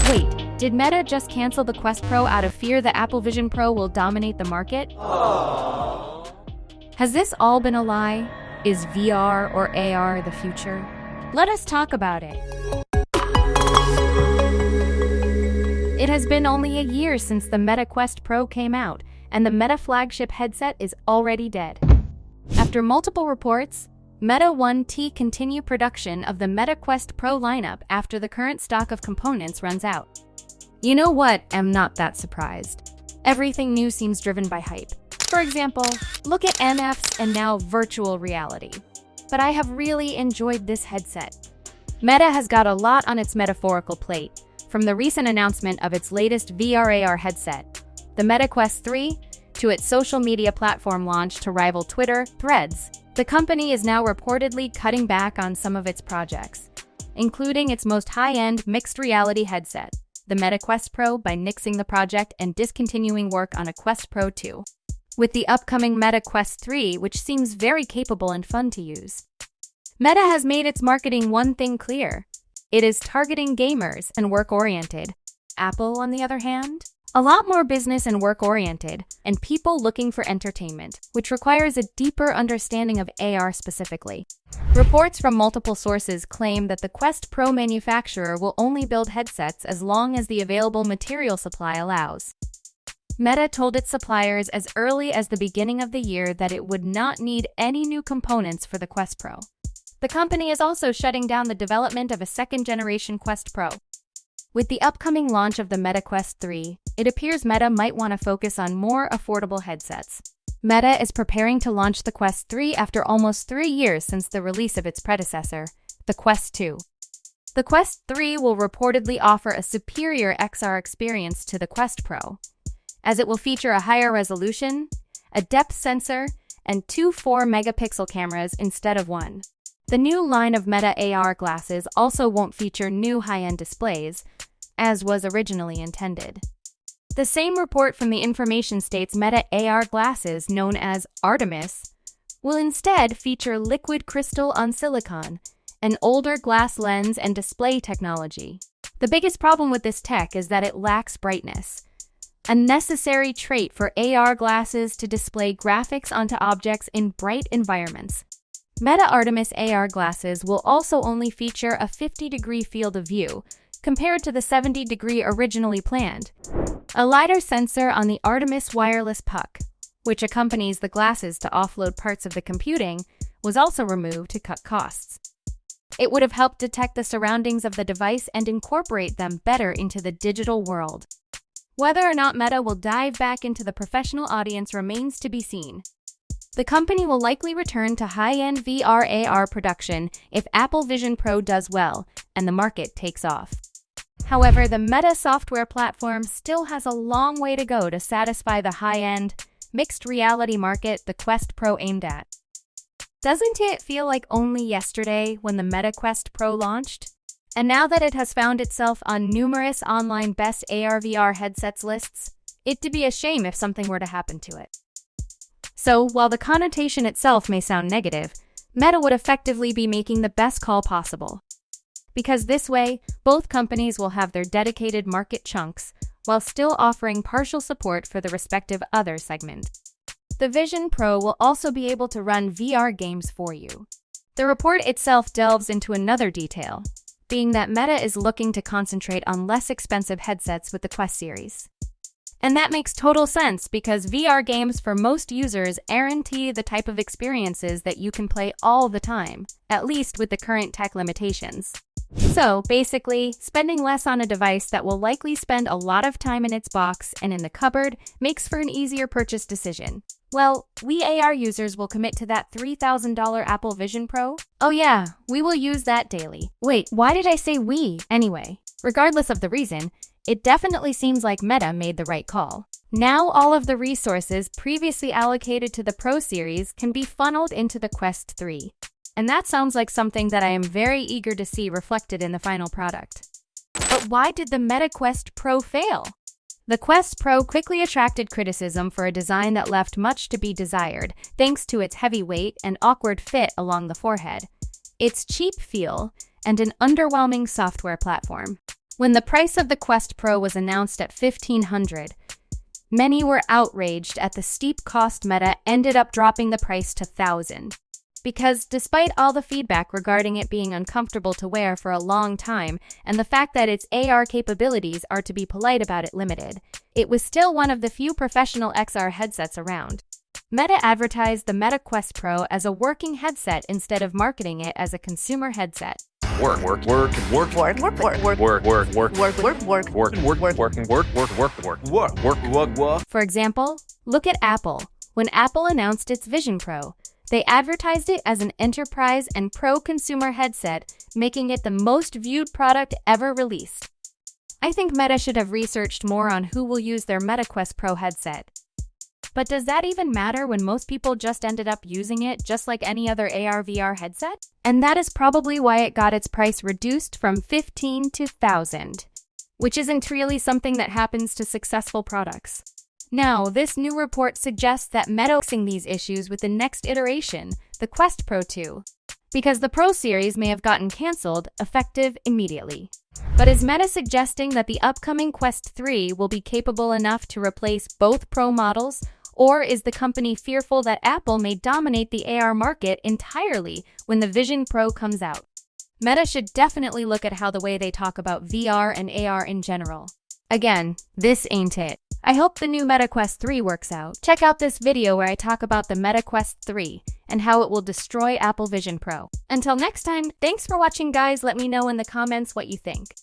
Wait, did Meta just cancel the Quest Pro out of fear that Apple Vision Pro will dominate the market? Has this all been a lie? Is VR or AR the future? Let us talk about it. It has been only a year since the Meta Quest Pro came out, and the Meta flagship headset is already dead. After multiple reports, Meta wants to continue production of the Meta Quest Pro lineup after the current stock of components runs out. You know what? I'm not that surprised. Everything new seems driven by hype. For example, look at MFs and now virtual reality. But I have really enjoyed this headset. Meta has got a lot on its metaphorical plate, from the recent announcement of its latest VR/AR headset, the Meta Quest 3, to its social media platform launch to rival Twitter, Threads. The company is now reportedly cutting back on some of its projects, including its most high-end mixed reality headset, the Meta Quest Pro, by nixing the project and discontinuing work on a Quest Pro 2. With the upcoming Meta Quest 3, which seems very capable and fun to use. Meta has made its marketing one thing clear. It is targeting gamers and work-oriented. Apple, on the other hand, a lot more business and work-oriented, and people looking for entertainment, which requires a deeper understanding of AR specifically. Reports from multiple sources claim that the Quest Pro manufacturer will only build headsets as long as the available material supply allows. Meta told its suppliers as early as the beginning of the year that it would not need any new components for the Quest Pro. The company is also shutting down the development of a second-generation Quest Pro. With the upcoming launch of the Meta Quest 3, it appears Meta might want to focus on more affordable headsets. Meta is preparing to launch the Quest 3 after almost 3 years since the release of its predecessor, the Quest 2. The Quest 3 will reportedly offer a superior XR experience to the Quest Pro, as it will feature a higher resolution, a depth sensor, and 2 4-megapixel cameras instead of one. The new line of Meta AR glasses also won't feature new high-end displays, as was originally intended. The same report from the information states Meta AR glasses, known as Artemis, will instead feature liquid crystal on silicon, an older glass lens and display technology. The biggest problem with this tech is that it lacks brightness, a necessary trait for AR glasses to display graphics onto objects in bright environments. Meta Artemis AR glasses will also only feature a 50-degree field of view, compared to the 70-degree originally planned. A LiDAR sensor on the Artemis wireless puck, which accompanies the glasses to offload parts of the computing, was also removed to cut costs. It would have helped detect the surroundings of the device and incorporate them better into the digital world. Whether or not Meta will dive back into the professional audience remains to be seen. The company will likely return to high-end VR/AR production if Apple Vision Pro does well and the market takes off. However, the Meta software platform still has a long way to go to satisfy the high-end, mixed reality market the Quest Pro aimed at. Doesn't it feel like only yesterday when the Meta Quest Pro launched? And now that it has found itself on numerous online best AR/VR headsets lists, it'd be a shame if something were to happen to it. So, while the connotation itself may sound negative, Meta would effectively be making the best call possible. Because this way, both companies will have their dedicated market chunks, while still offering partial support for the respective other segment. The Vision Pro will also be able to run VR games for you. The report itself delves into another detail, being that Meta is looking to concentrate on less expensive headsets with the Quest series. And that makes total sense because VR games for most users guarantee the type of experiences that you can play all the time, at least with the current tech limitations. So, basically, spending less on a device that will likely spend a lot of time in its box and in the cupboard makes for an easier purchase decision. Well, we AR users will commit to that $3,000 Apple Vision Pro. Oh yeah, we will use that daily. Wait, why did I say we? Anyway, regardless of the reason, it definitely seems like Meta made the right call. Now all of the resources previously allocated to the Pro series can be funneled into the Quest 3. And that sounds like something that I am very eager to see reflected in the final product. But why did the Meta Quest Pro fail? The Quest Pro quickly attracted criticism for a design that left much to be desired, thanks to its heavy weight and awkward fit along the forehead, its cheap feel, and an underwhelming software platform. When the price of the Quest Pro was announced at $1,500, many were outraged at the steep cost. Meta ended up dropping the price to $1,000. Because despite all the feedback regarding it being uncomfortable to wear for a long time and the fact that its AR capabilities are, to be polite about it, limited, it was still one of the few professional XR headsets around. Meta advertised the Meta Quest Pro as a working headset instead of marketing it as a consumer headset. Work. For example, look at Apple. When Apple announced its Vision Pro, they advertised it as an enterprise and pro consumer headset, making it the most viewed product ever released. I think Meta should have researched more on who will use their Meta Quest Pro headset. But does that even matter when most people just ended up using it just like any other AR/VR headset? And that is probably why it got its price reduced from $1,500 to $1,000, which isn't really something that happens to successful products. Now, this new report suggests that Meta is fixing these issues with the next iteration, the Quest Pro 2, because the Pro series may have gotten cancelled, effective immediately. But is Meta suggesting that the upcoming Quest 3 will be capable enough to replace both Pro models, or is the company fearful that Apple may dominate the AR market entirely when the Vision Pro comes out? Meta should definitely look at how the way they talk about VR and AR in general. Again, this ain't it. I hope the new Meta Quest 3 works out. Check out this video where I talk about the Meta Quest 3 and how it will destroy Apple Vision Pro. Until next time, thanks for watching guys. Let me know in the comments what you think.